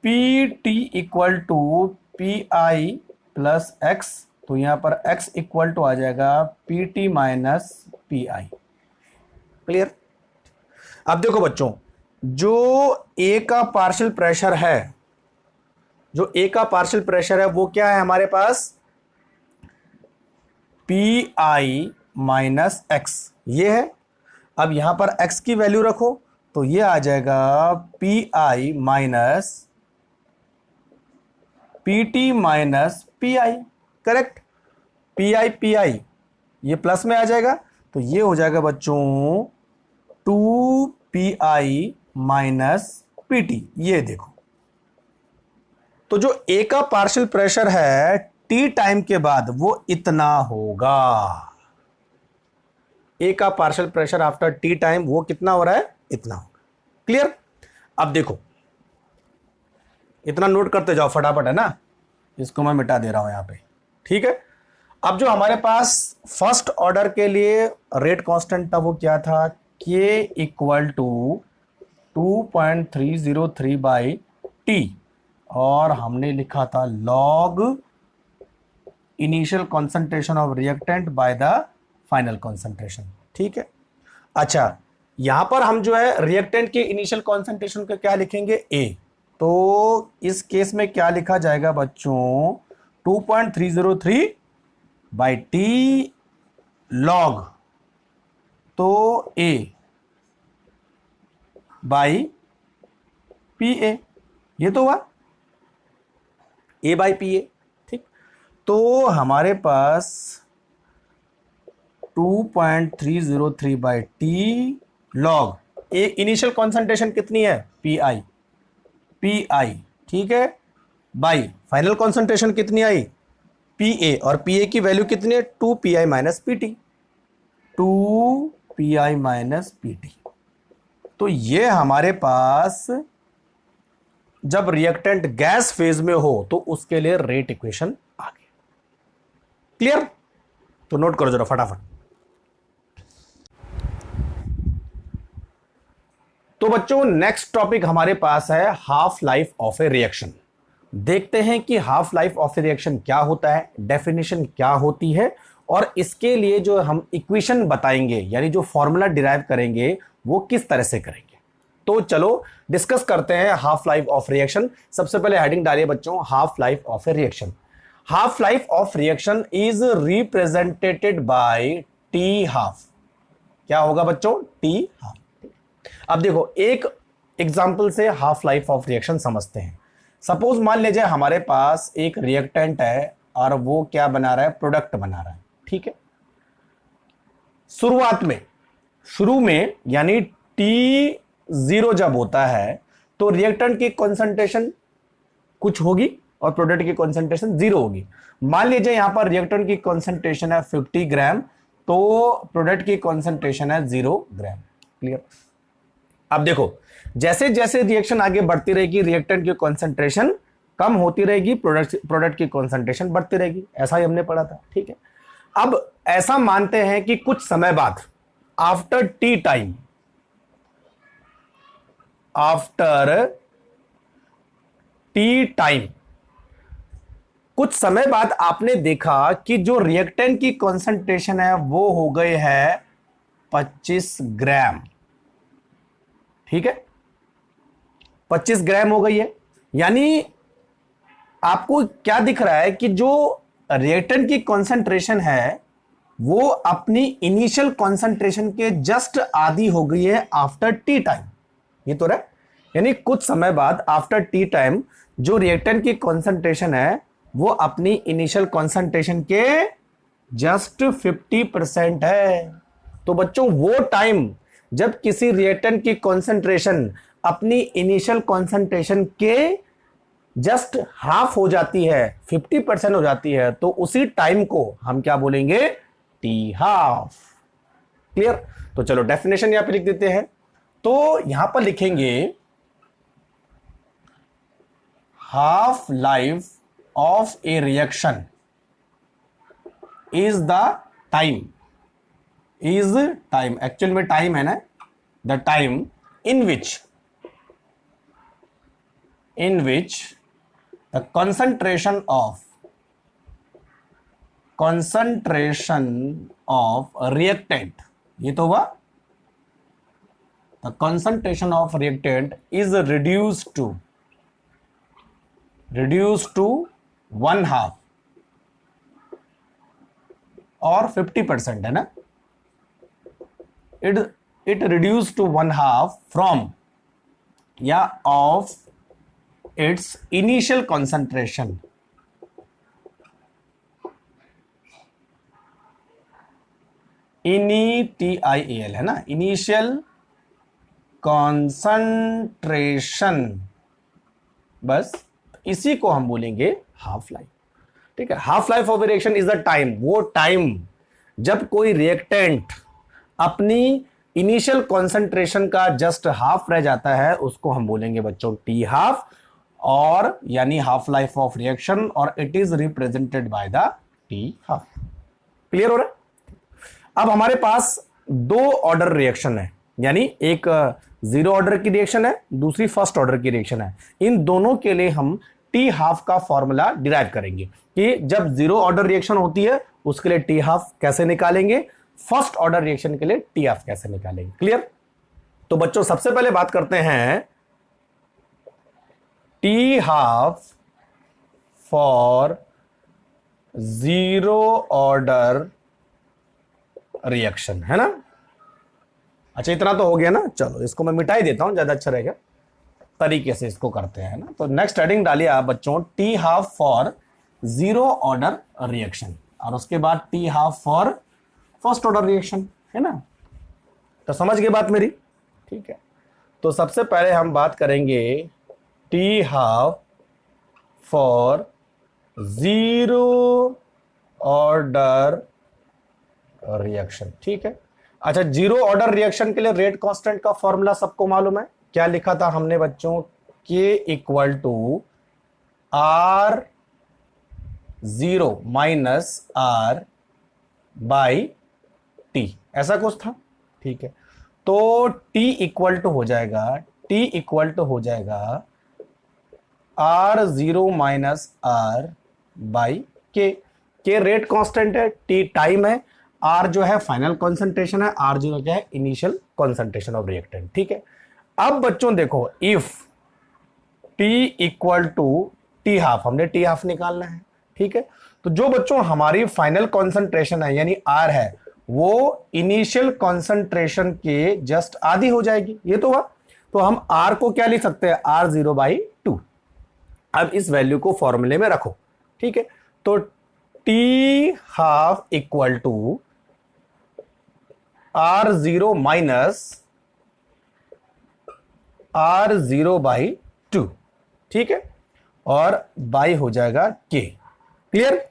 P T equal to P I plus X, तो यहां पर x इक्वल टू आ जाएगा P T minus P I. Clear. अब देखो बच्चों, जो ए का पार्शियल प्रेशर है, जो ए का पार्शियल प्रेशर है वो क्या है हमारे पास पी आई माइनस एक्स, ये है। अब यहां पर x की वैल्यू रखो तो ये आ जाएगा P I minus P T minus P I. Correct. P I ये प्लस में आ जाएगा, तो ये हो जाएगा बच्चों 2 माइनस पी टी। ये देखो, तो जो ए का पार्शियल प्रेशर है टी टाइम के बाद वो इतना होगा, ए का partial pressure after T time वो कितना हो रहा है इतना होगा। क्लियर। अब देखो, इतना नोट करते जाओ फटाफट, है ना, इसको मैं मिटा दे रहा हूं यहां पे। ठीक है। अब जो हमारे पास फर्स्ट ऑर्डर के लिए रेट कांस्टेंट था वो क्या था, के इक्वल टू 2.303 बाई टी, और हमने लिखा था log initial concentration of reactant by the final concentration. ठीक है। अच्छा, यहां पर हम जो है रिएक्टेंट के इनिशियल कॉन्सेंट्रेशन का क्या लिखेंगे ए, तो इस केस में क्या लिखा जाएगा बच्चों 2.303 बाई टी लॉग, तो ए बाई पी ए, ये तो हुआ ए बाई पी ए। ठीक, तो हमारे पास 2.303 by T log A, initial concentration कितनी है पी आई, ठीक है, बाई फाइनल कॉन्सेंट्रेशन कितनी आई पी ए, और पी ए की वैल्यू कितनी है 2 PI minus P T, 2 PI minus P T. तो ये हमारे पास जब रिएक्टेंट गैस फेज में हो तो उसके लिए रेट इक्वेशन आ गई। क्लियर। तो नोट करो जरा फटाफट। तो बच्चों नेक्स्ट टॉपिक हमारे पास है half life of a reaction. देखते हैं कि half life of a reaction क्या होता है, डेफिनेशन क्या होती है, और इसके लिए जो हम इक्वेशन बताएंगे यानी जो फॉर्मूला डिराइव करेंगे वो किस तरह से करेंगे। तो चलो डिस्कस करते हैं हाफ लाइफ ऑफ रिएक्शन। सबसे पहले हेडिंग डालिए बच्चों, half life of a reaction. Half life of reaction is represented by T half. क्या होगा बच्चों टी हाफ। अब देखो एक एग्जांपल से हाफ लाइफ ऑफ रिएक्शन समझते हैं। सपोज मान लीजिए हमारे पास एक रिएक्टेंट है और वो क्या बना रहा है प्रोडक्ट बना रहा है। ठीक है। शुरू में यानी T0 जब होता है तो रिएक्टेंट की कंसंट्रेशन कुछ होगी और प्रोडक्ट की कंसंट्रेशन 0 होगी। मान लीजिए यहां पर रिएक्टेंट की कंसंट्रेशन है 50 ग्राम, तो प्रोडक्ट की कंसंट्रेशन है 0 ग्राम। क्लियर। अब देखो जैसे जैसे रिएक्शन आगे बढ़ती रहेगी रिएक्टेंट की कंसंट्रेशन कम होती रहेगी, प्रोडक्ट की कंसंट्रेशन बढ़ती रहेगी, ऐसा ही हमने पढ़ा था। ठीक है। अब ऐसा मानते हैं कि कुछ समय बाद आफ्टर टी टाइम, कुछ समय बाद आपने देखा कि जो रिएक्टेंट की कंसंट्रेशन है वो हो गए है 25 ग्राम। ठीक है, 25 ग्राम हो गई है। यानी आपको क्या दिख रहा है कि जो रिएक्टेंट की कंसंट्रेशन है वो अपनी इनिशियल कंसंट्रेशन के जस्ट आधी हो गई है आफ्टर टी टाइम। ये तो रहा, यानी कुछ समय बाद आफ्टर टी टाइम जो रिएक्टेंट की कॉन्सेंट्रेशन है वो अपनी इनिशियल कॉन्सेंट्रेशन के जस्ट 50% है। तो बच्चों वो टाइम जब किसी रिएक्टेंट की कॉन्सेंट्रेशन अपनी इनिशियल कॉन्सेंट्रेशन के जस्ट हाफ हो जाती है, 50% हो जाती है, तो उसी टाइम को हम क्या बोलेंगे, टी हाफ। क्लियर? तो चलो डेफिनेशन यहां पे लिख देते हैं। तो यहां पर लिखेंगे half life of a reaction is the time, is time, actual में टाइम है ना, the time in which the concentration of reactant, ये तो हुआ, the concentration of reactant is reduced to 1/2 और 50% है ना, it reduced to 1/2 from या of its initial concentration, TIAL है ना, इनिशियल कॉन्सेंट्रेशन, बस इसी को हम बोलेंगे हाफ लाइफ। ठीक है, half life of reaction is the time, वो टाइम जब कोई रिएक्टेंट अपनी इनिशियल कॉन्सेंट्रेशन का जस्ट हाफ रह जाता है, उसको हम बोलेंगे बच्चों टी हाफ, और यानी हाफ लाइफ ऑफ रिएक्शन, और it is represented by the T half. Clear हो रहा है? अब हमारे पास दो ऑर्डर रिएक्शन है, यानी एक जीरो ऑर्डर की रिएक्शन है, दूसरी फर्स्ट ऑर्डर की रिएक्शन है। इन दोनों के लिए हम टी हाफ का फॉर्मूला डिराइव करेंगे कि जब जीरो ऑर्डर रिएक्शन होती है उसके लिए टी हाफ कैसे निकालेंगे, फर्स्ट ऑर्डर रिएक्शन के लिए टी हाफ कैसे निकालेंगे। क्लियर? तो बच्चों सबसे पहले बात करते हैं T half for zero order reaction, है ना। अच्छा इतना तो हो गया ना, चलो इसको मैं मिटा ही देता हूं, ज्यादा अच्छा रहेगा, तरीके से इसको करते हैं ना। तो नेक्स्ट हेडिंग डालिए आप बच्चों, T half for zero order reaction, और उसके बाद T half for first order reaction, है ना। तो समझ गए बात मेरी? ठीक है, तो सबसे पहले हम बात करेंगे T half for zero order reaction. ठीक है, अच्छा जीरो ऑर्डर रिएक्शन के लिए रेट कांस्टेंट का फॉर्मूला सबको मालूम है, क्या लिखा था हमने बच्चों, K equal to R zero minus R by T, ऐसा कुछ था। ठीक है, तो टी इक्वल टू हो जाएगा R zero minus R by K rate constant है, टी टाइम है, आर जो है फाइनल कॉन्सेंट्रेशन है, आर जीरो क्या है, इनिशियल कॉन्सेंट्रेशन ऑफ रिएक्टेंट। ठीक है, अब बच्चों देखो, if T equal to T half, हमने टी हाफ निकालना है। ठीक है, तो जो बच्चों हमारी फाइनल कॉन्सेंट्रेशन है यानी आर है, वो इनिशियल कॉन्सेंट्रेशन के जस्ट आधी हो जाएगी, ये तो हुआ। तो हम आर को क्या लिख सकते हैं, आर जीरो बाई टू। अब इस वैल्यू को फॉर्मूले में रखो। ठीक है, तो T half equal to R zero minus R zero by two. ठीक है, और बाई हो जाएगा के। क्लियर?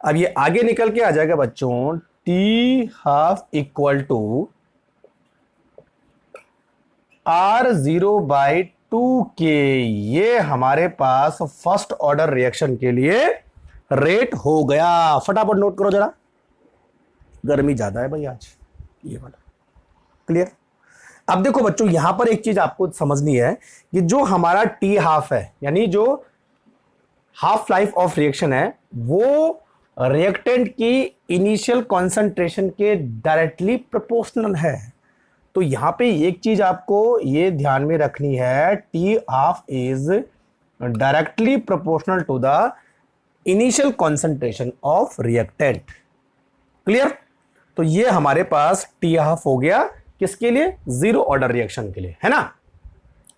अब ये आगे निकल के आ जाएगा बच्चों, T half equal to R zero by two K, ये हमारे पास फर्स्ट ऑर्डर रिएक्शन के लिए रेट हो गया। फटाफट नोट करो जरा, गर्मी ज्यादा है भाई आज, ये वाला। क्लियर? अब देखो बच्चों, यहां पर एक चीज आपको समझनी है कि जो हमारा टी हाफ है, यानी जो हाफ लाइफ ऑफ रिएक्शन है, वो रिएक्टेंट की इनिशियल कॉन्सेंट्रेशन के डायरेक्टली प्रोपोर्शनल है। तो यहां पे एक चीज आपको ये ध्यान में रखनी है, T half is directly proportional to the initial concentration of reactant. Clear? तो ये हमारे पास टी हाफ हो गया, किसके लिए, जीरो ऑर्डर रिएक्शन के लिए, है ना।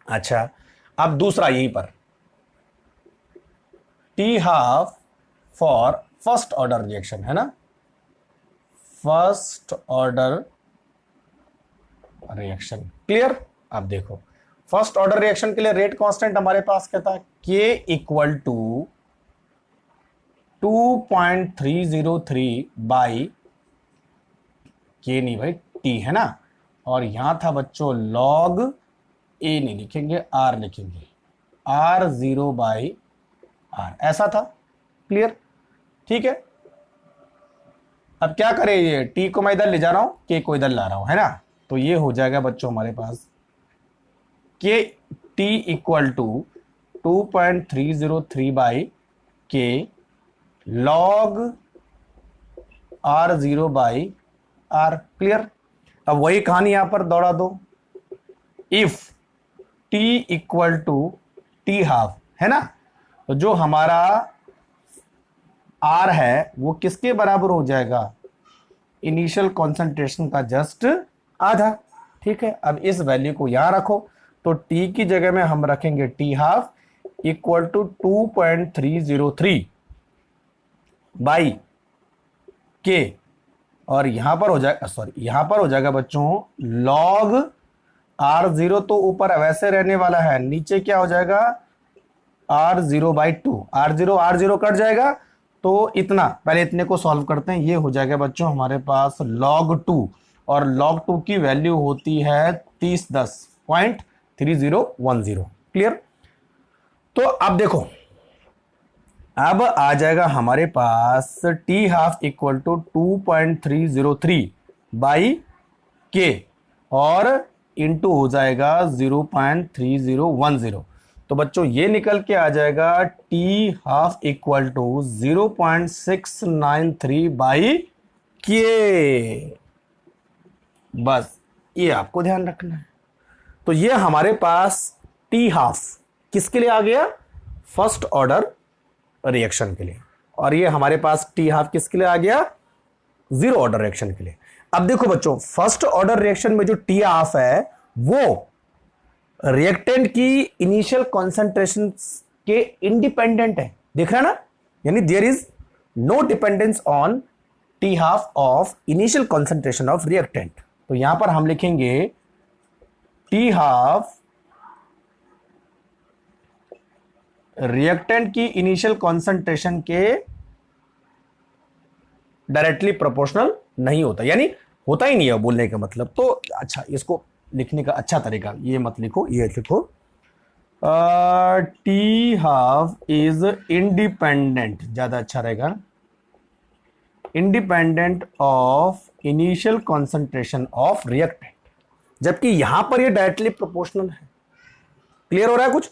अच्छा, अब दूसरा यहीं पर T half for first order reaction है ना, फर्स्ट ऑर्डर रिएक्शन। क्लियर? अब देखो फर्स्ट ऑर्डर रिएक्शन के लिए रेट कांस्टेंट हमारे पास क्या था, के इक्वल टू 2.303 बाई के, नहीं भाई टी है ना, और यहां था बच्चों लॉग ए नहीं लिखेंगे, आर लिखेंगे, R0 बाई आर, ऐसा था। क्लियर? ठीक है। अब क्या करें, ये टी को मैं इधर ले जा रहा हूं, के को इधर ला रहा हूं, है ना, तो ये हो जाएगा बच्चों हमारे पास K T equal to 2.303 by K log R0 by R. Clear? अब वही कहानी यहां पर दौड़ा दो, if t equal to T half है ना, तो जो हमारा R है वो किसके बराबर हो जाएगा, इनिशियल कॉन्सेंट्रेशन का जस्ट आधा। ठीक है, अब इस वैल्यू को यहां रखो, तो t की जगह में हम रखेंगे T half equal to 2.303 by K, और यहां पर हो जाएगा, सॉरी यहां पर हो जाएगा बच्चों लॉग R0, तो ऊपर वैसे रहने वाला है, नीचे क्या हो जाएगा R0 बाई 2, R0 कट जाएगा, तो इतना पहले इतने को सॉल्व करते हैं, ये हो जाएगा बच्चों हमारे पास log 2, और log 2 की वैल्यू होती है 3010.3010। क्लियर? तो अब देखो, अब आ जाएगा हमारे पास T half equal to 2.303 by K, और इंटू हो जाएगा 0.3010। तो बच्चों ये निकल के आ जाएगा T half equal to 0.693 by K. बस ये आपको ध्यान रखना है। तो ये हमारे पास टी हाफ किसके लिए आ गया, फर्स्ट ऑर्डर रिएक्शन के लिए, और ये हमारे पास टी हाफ किसके लिए आ गया, जीरो ऑर्डर रिएक्शन के लिए। अब देखो बच्चों, फर्स्ट ऑर्डर रिएक्शन में जो टी हाफ है वो रिएक्टेंट की इनिशियल कॉन्सेंट्रेशन के इंडिपेंडेंट है, देख रहा है ना, यानी there is no dependence on T half of initial concentration of reactant. तो यहां पर हम लिखेंगे टी हाफ रिएक्टेंट की इनिशियल कॉन्सेंट्रेशन के डायरेक्टली प्रोपोर्शनल नहीं होता, यानी होता ही नहीं है बोलने का मतलब। तो अच्छा, इसको लिखने का अच्छा तरीका ये मत लिखो, ये लिखो टी हाफ इज इंडिपेंडेंट, ज्यादा अच्छा रहेगा, independent of initial concentration of reactant, जबकि यहां पर ये डायरेक्टली प्रोपोर्शनल है। क्लियर हो रहा है कुछ?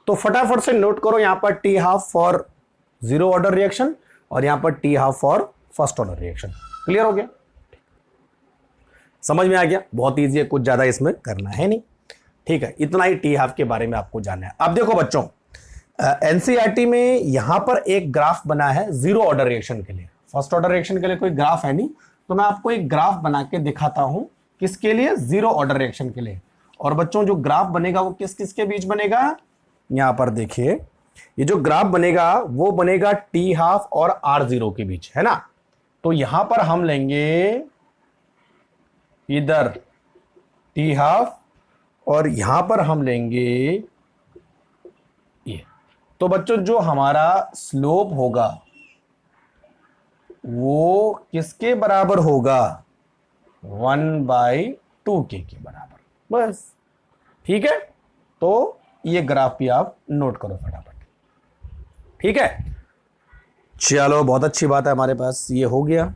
तो फटाफट से नोट करो, यहां पर T half for zero order reaction और यहां पर T half for first order reaction. Clear हो गया? समझ में आ गया? बहुत इजी है, कुछ ज्यादा इसमें करना है नहीं। ठीक है, इतना ही टी हाफ के बारे में आपको जानना है। अब देखो बच्चों, एनसीईआरटी में यहां पर एक ग्राफ बना है जीरो ऑर्डर रिएक्शन के लिए, फर्स्ट ऑर्डर रिएक्शन के लिए कोई ग्राफ है नहीं, तो मैं आपको एक ग्राफ बना के दिखाता हूं, किसके लिए, जीरो ऑर्डर रिएक्शन के लिए। और बच्चों जो ग्राफ बनेगा वो किस किस के बीच बनेगा, यहां पर देखिए, ये जो ग्राफ बनेगा वो बनेगा टी हाफ और R0 के बीच, है ना। तो यहां पर हम लेंगे इधर टी हाफ और यहां पर हम लेंगे ये। तो बच्चों जो हमारा स्लोप होगा वो किसके बराबर होगा, 1/2 के बराबर, बस। ठीक है, तो ये ग्राफ भी आप नोट करो फटाफट। ठीक है, चलो बहुत अच्छी बात है, हमारे पास ये हो गया।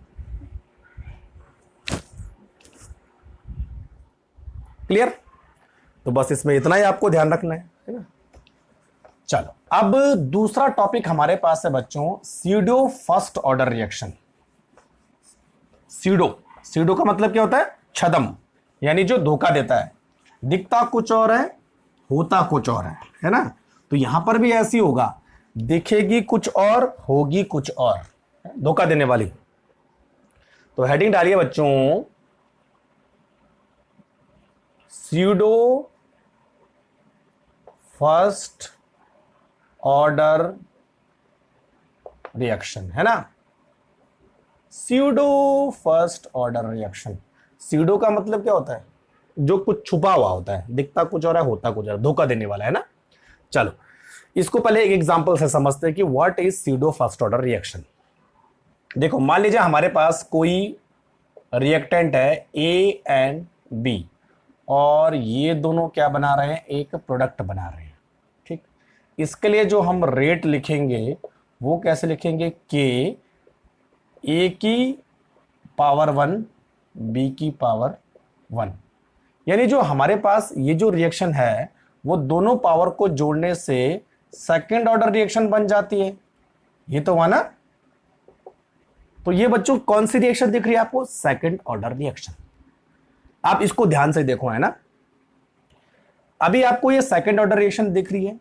क्लियर? तो बस इसमें इतना ही आपको ध्यान रखना है ना। चलो अब दूसरा टॉपिक हमारे पास है बच्चों, pseudo first order reaction. Pseudo का मतलब क्या होता है, छदम, यानी जो धोखा देता है, दिखता कुछ और है होता कुछ और है ना। तो यहां पर भी ऐसी होगा, दिखेगी कुछ और होगी कुछ और, धोखा देने वाली। तो हेडिंग डालिए बच्चों, स्यूडो फर्स्ट ऑर्डर रिएक्शन, है ना। Pseudo first order reaction, pseudo का मतलब क्या होता है, जो कुछ छुपा हुआ होता है, दिखता कुछ और है होता कुछ और, धोखा देने वाला, है ना। चलो इसको पहले एक एग्जांपल से समझते हैं कि what is pseudo first order reaction. देखो मान लीजिए हमारे पास कोई रिएक्टेंट है ए एंड बी, और ये दोनों क्या बना रहे हैं, एक प्रोडक्ट बना रहे हैं, ठीक। इसके लिए जो हम रेट लिखेंगे वो कैसे लिखेंगे, के ए की पावर 1 बी की पावर 1, यानी जो हमारे पास ये जो रिएक्शन है वो दोनों पावर को जोड़ने से सेकेंड ऑर्डर रिएक्शन बन जाती है, ये तो हुआ ना। तो ये बच्चों कौन सी रिएक्शन दिख रही है आपको, सेकेंड ऑर्डर रिएक्शन। आप इसको ध्यान से देखो, है ना। अभी आपको ये सेकेंड ऑर्डर रिएक्शन दिख रही है,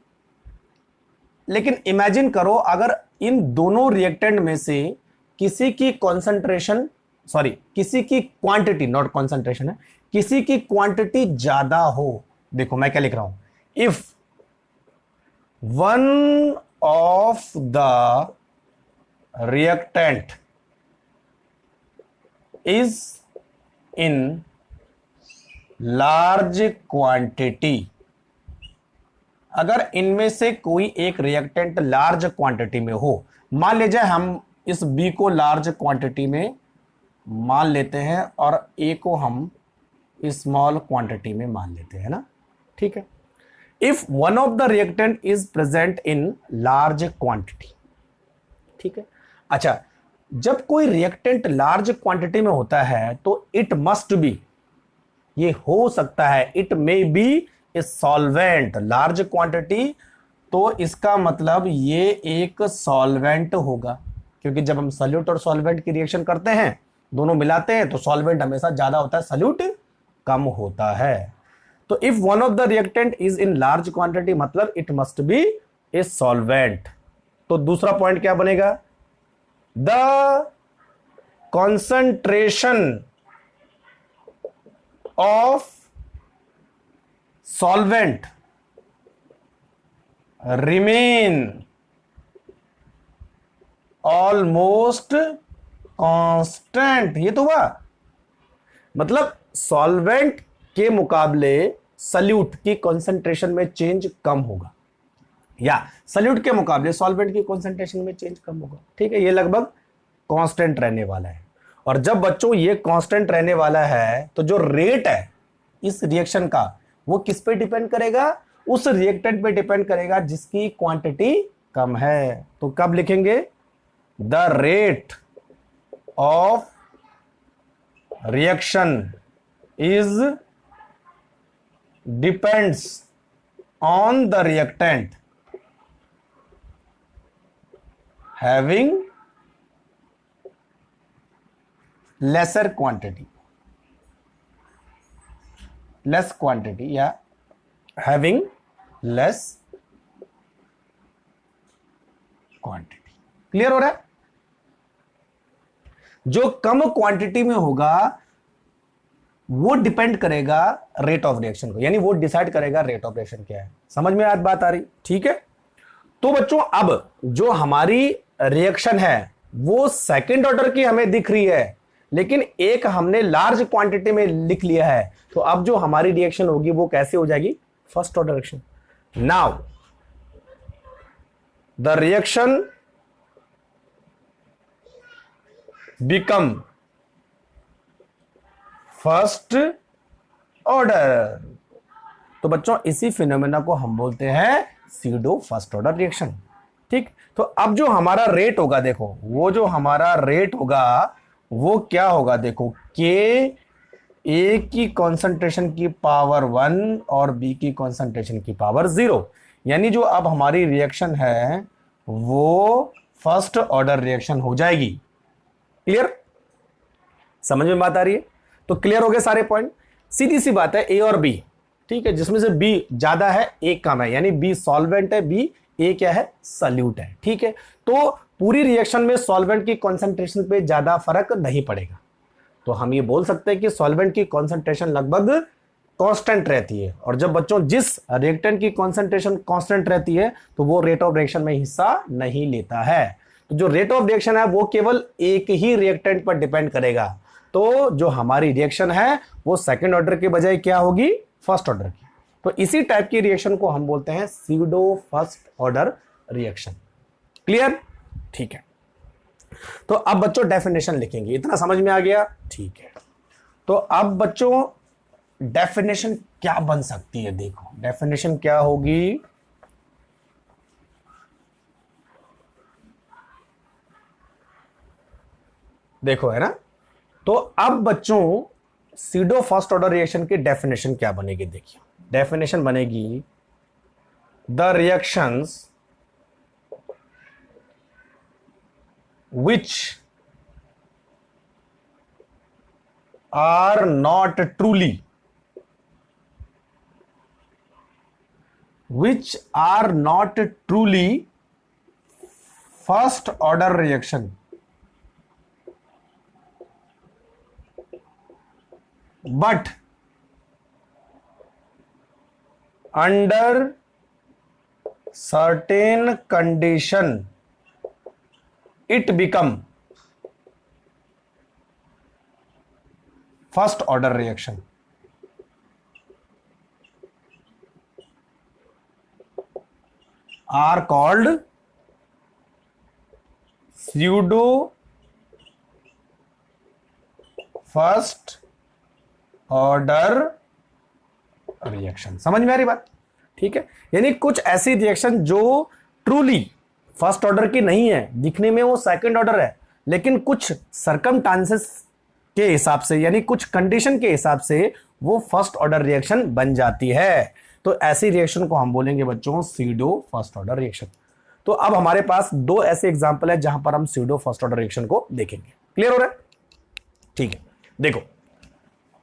लेकिन इमेजिन करो अगर इन दोनों रिएक्टेंट में से किसी की कॉन्सेंट्रेशन, सॉरी किसी की क्वांटिटी, नॉट कॉन्सेंट्रेशन है, किसी की क्वांटिटी ज्यादा हो। देखो मैं क्या लिख रहा हूं, if one of the reactant is in large quantity, अगर इनमें से कोई एक रिएक्टेंट लार्ज क्वांटिटी में हो, मान लीजिए हम इस बी को लार्ज क्वांटिटी में मान लेते हैं और ए को हम स्मॉल क्वांटिटी में मान लेते हैं ना, ठीक है। If one of the reactant is present in large quantity, ठीक है। अच्छा, जब कोई रिएक्टेंट लार्ज क्वांटिटी में होता है तो इट मस्ट बी, ये हो सकता है, it may be a solvent, large quantity, तो इसका मतलब ये एक सॉल्वेंट होगा, क्योंकि जब हम सॉल्यूट और सॉल्वेंट की रिएक्शन करते हैं, दोनों मिलाते हैं, तो सॉल्वेंट हमेशा ज्यादा होता है, सॉल्यूट कम होता है। तो if one of the reactant is in large quantity, मतलब it must be a solvent. तो दूसरा पॉइंट क्या बनेगा, the concentration of solvent remain almost constant, ये तो हुआ, मतलब सॉल्वेंट के मुकाबले सल्यूट की कंसंट्रेशन में चेंज कम होगा, या सल्यूट के मुकाबले सॉल्वेंट की कंसंट्रेशन में चेंज कम होगा, ठीक है। ये लगभग कांस्टेंट रहने वाला है। और जब बच्चों ये कांस्टेंट रहने वाला है तो जो रेट है इस रिएक्शन का वो किस पे डिपेंड करेगा, उस रिएक्टेंट पे डिपेंड करेगा जिसकी क्वांटिटी कम है। तो कब लिखेंगे, the rate of reaction is depends on the reactant having laser quantity, less quantity या हैविंग लेस क्वांटिटी। क्लियर हो रहा है। जो कम क्वांटिटी में होगा वो डिपेंड करेगा रेट ऑफ रिएक्शन को, यानी वो डिसाइड करेगा रेट ऑफ रिएक्शन क्या है। समझ में आज बात आ रही, ठीक है। तो बच्चों अब जो हमारी रिएक्शन है वो सेकंड ऑर्डर की हमें दिख रही है, लेकिन एक हमने लार्ज क्वांटिटी में लिख लिया है, तो अब जो हमारी रिएक्शन होगी वो कैसे हो जाएगी, first order reaction. Now the reaction become first order. तो बच्चों इसी फिनोमेना को हम बोलते हैं स्यूडो फर्स्ट ऑर्डर रिएक्शन, ठीक। तो अब जो हमारा रेट होगा, देखो वो जो हमारा रेट होगा वो क्या होगा, देखो के ए की कॉन्सेंट्रेशन की पावर 1 और बी की कॉन्सेंट्रेशन की पावर 0, यानी जो अब हमारी रिएक्शन है वो फर्स्ट ऑर्डर रिएक्शन हो जाएगी। क्लियर, समझ में बात आ रही है। तो क्लियर हो गए सारे पॉइंट। सीधी सी बात है, ए और बी, ठीक है, जिसमें से बी ज्यादा है ए कम है, यानी बी सॉल्वेंट है, बी ए क्या है, सॉल्यूट है, ठीक है। तो पूरी रिएक्शन में सॉल्वेंट की कॉन्सेंट्रेशन पे ज्यादा फर्क नहीं पड़ेगा। तो हम ये बोल सकते हैं कि सॉल्वेंट की कॉन्सेंट्रेशन लगभग कांस्टेंट रहती है, और जब बच्चों जिस रिएक्टेंट की कॉन्सेंट्रेशन कांस्टेंट रहती है तो वो रेट ऑफ रिएक्शन में हिस्सा नहीं लेता है। तो जो रेट ऑफ रिएक्शन है वो केवल एक ही रिएक्टेंट पर डिपेंड करेगा। तो जो हमारी रिएक्शन है वो सेकंड ऑर्डर के बजाय क्या होगी, फर्स्ट ऑर्डर की। तो इसी टाइप की रिएक्शन को हम बोलते हैं pseudo first order reaction. Clear? ठीक है। तो अब बच्चों डेफिनेशन लिखेंगे, इतना समझ में आ गया? ठीक है। तो अब बच्चों डेफिनेशन क्या बन सकती है, देखो डेफिनेशन क्या होगी। देखो, है ना। तो अब बच्चों स्यूडो फर्स्ट ऑर्डर रिएक्शन की डेफिनेशन क्या बनेगी, देखिए डेफिनेशन बनेगी the reactions which are not truly first order reaction but under certain condition it become first order reaction। are called pseudo first order reaction. समझ में आ रही बात? ठीक है। यानी कुछ ऐसी रिएक्शन जो ट्रूली फर्स्ट ऑर्डर की नहीं है, दिखने में वो सेकंड ऑर्डर है, लेकिन कुछ सर्कमस्टांसेस के हिसाब से यानी कुछ कंडीशन के हिसाब से वो फर्स्ट ऑर्डर रिएक्शन बन जाती है। तो ऐसी रिएक्शन को हम बोलेंगे बच्चों स्यूडो फर्स्ट ऑर्डर रिएक्शन। तो अब हमारे पास दो ऐसे एग्जांपल है जहां पर हम स्यूडो फर्स्ट ऑर्डर रिएक्शन को देखेंगे। क्लियर हो रहा है? ठीक है। देखो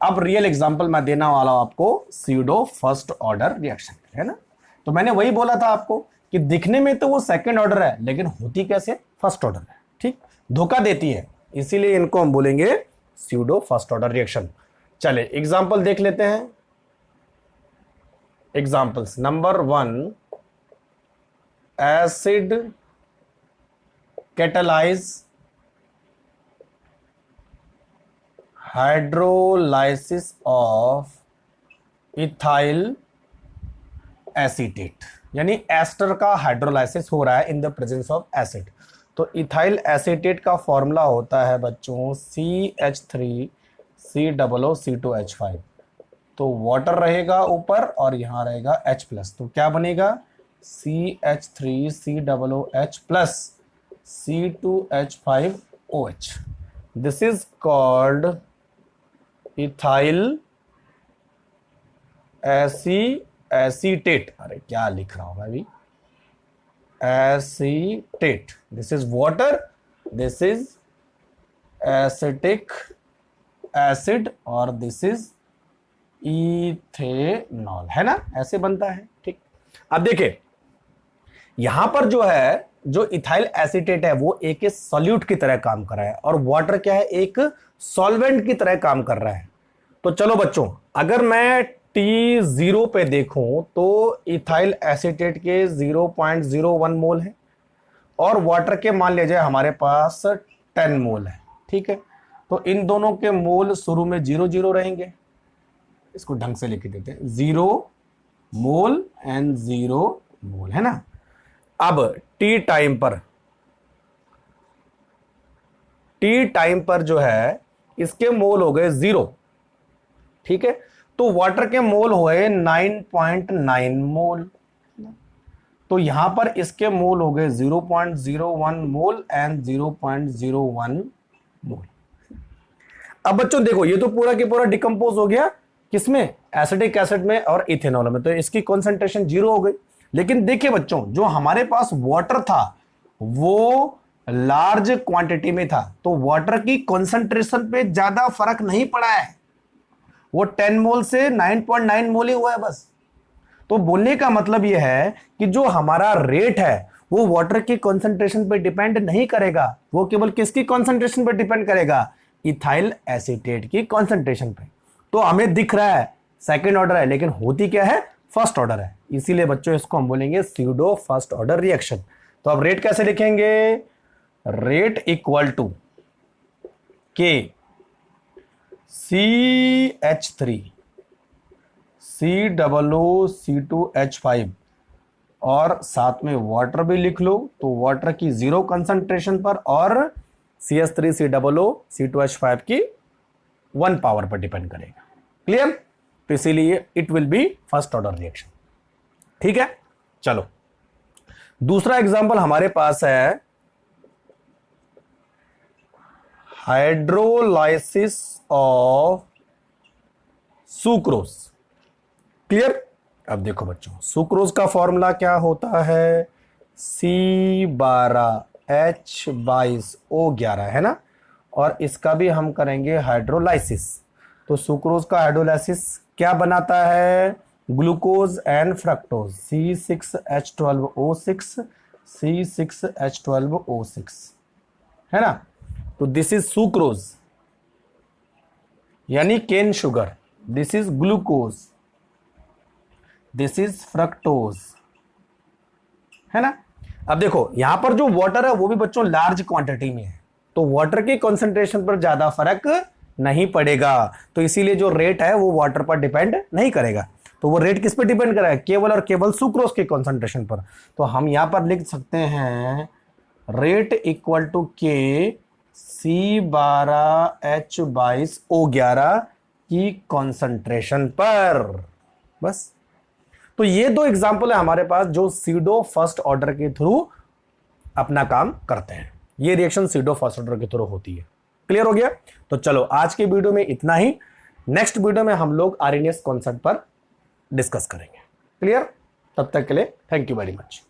अब रियल एग्जांपल मैं देना वाला हूं आपको स्यूडो फर्स्ट ऑर्डर रिएक्शन, है ना। तो मैंने वही बोला था आपको कि दिखने में तो वो सेकंड ऑर्डर है, लेकिन होती कैसे, फर्स्ट ऑर्डर है। ठीक, धोखा देती है, इसीलिए इनको हम बोलेंगे स्यूडो फर्स्ट ऑर्डर रिएक्शन। चले एग्जांपल देख लेते हैं। Examples number 1, acid catalyse hydrolysis of ethyl acetate, यानी एस्टर का हाइड्रोलाइसिस हो रहा है in the presence of acid. तो इथाइल एसीटेट का फॉर्मूला होता है बच्चों CH3COO2H5। तो वाटर रहेगा ऊपर और यहां रहेगा H+, तो क्या बनेगा CH3COOH plus C2H5OH। This is called ethyl acetate. अरे क्या लिख रहा हूं मैं अभी, acetate. This is water, this is acetic acid और दिस इज इथेनॉल, है ना, ऐसे बनता है। ठीक, अब देखिए यहां पर जो है, जो इथाइल एसीटेट है वो एक सॉल्यूट की तरह काम कर रहा है और वाटर क्या है, एक सॉल्वेंट की तरह काम कर रहा है। तो चलो बच्चों, अगर मैं T0 पे देखूं तो इथाइल एसीटेट के 0.01 मोल है और वाटर के मान लीजिए हमारे पास 10 मोल है। ठीक है, तो इन दोनों के मोल शुरू में 0 रहेंगे, इसको ढंग से लिख देते हैं, 0 मोल एंड 0 मोल, है ना। अब टी टाइम पर जो है इसके मोल हो गए 0। ठीक है, तो वाटर के मोल हुए 9.9 मोल, तो यहां पर इसके मोल हो गए 0.01 मोल एंड 0.01 मोल। अब बच्चों देखो ये तो पूरा के पूरा डिकम्पोज हो गया किसमें, एसिटिक एसिड में और इथेनॉल में, तो इसकी कॉन्सेंट्रेशन 0 हो गई। लेकिन देखिए बच्चों, जो हमारे पास वाटर था वो लार्ज क्वांटिटी में था, तो वाटर की कॉन्सेंट्रेशन पे ज्यादा फर्क नहीं पड़ा है, वो 10 मोल से 9.9 मोल ही हुआ है बस। तो बोलने का मतलब यह है कि जो हमारा रेट है वो वाटर की कॉन्सेंट्रेशन पे डिपेंड नहीं करेगा, वो केवल किसकी कॉन्सेंट्रेशन पे डिपेंड करेगा, इथाइल एसीटेट की कॉन्सेंट्रेशन पे। तो हमें दिख रहा है सेकंड ऑर्डर है, लेकिन होती क्या है, फर्स्ट ऑर्डर है। इसीलिए बच्चों इसको हम बोलेंगे स्यूडो फर्स्ट ऑर्डर रिएक्शन। तो अब रेट कैसे लिखेंगे, रेट इक्वल टू के CH3 COO2H5 और साथ में वाटर भी लिख लो, तो वाटर की 0 कंसंट्रेशन पर और CH3 COO2H5 की 1 पावर पर डिपेंड करेगा। क्लियर? तो इसीलिए it will be first order reaction. ठीक है, चलो दूसरा एग्जांपल हमारे पास है हाइड्रोलाइसिस ऑफ सुक्रोज। क्लियर? अब देखो बच्चों, सुक्रोज का फॉर्मूला क्या होता है, C12H22O11 है ना, और इसका भी हम करेंगे हाइड्रोलाइसिस। तो सुक्रोज का हाइड्रोलाइसिस क्या बनाता है, glucose and fructose, C6H12O6 C6H12O6 है ना। तो दिस इज सुक्रोज यानी cane sugar, this is glucose, this is fructose, है ना। अब देखो यहां पर जो वाटर है वो भी बच्चों लार्ज क्वांटिटी में है, तो वाटर की कंसंट्रेशन पर ज्यादा फर्क नहीं पड़ेगा, तो इसीलिए जो रेट है वो वाटर पर डिपेंड नहीं करेगा। तो वो रेट किस पे डिपेंड करेगा, केवल और केवल सुक्रोज के कंसंट्रेशन पर। तो हम यहां पर लिख सकते हैं रेट इक्वल टू के C12H22O11 की कंसंट्रेशन पर, बस। तो ये दो एग्जांपल है हमारे पास जो सीडो फर्स्ट ऑर्डर के थ्रू अपना काम करते हैं। ये रिएक्शन सीडो फर्स्ट ऑर्डर के थ्रू होती है। क्लियर हो गया? तो चलो आज के वीडियो में इतना ही। नेक्स्ट वीडियो में हम लोग आरएनएस कॉन्सेप्ट पर डिस्कस करेंगे। क्लियर? तब तक के लिए थैंक यू वेरी मच।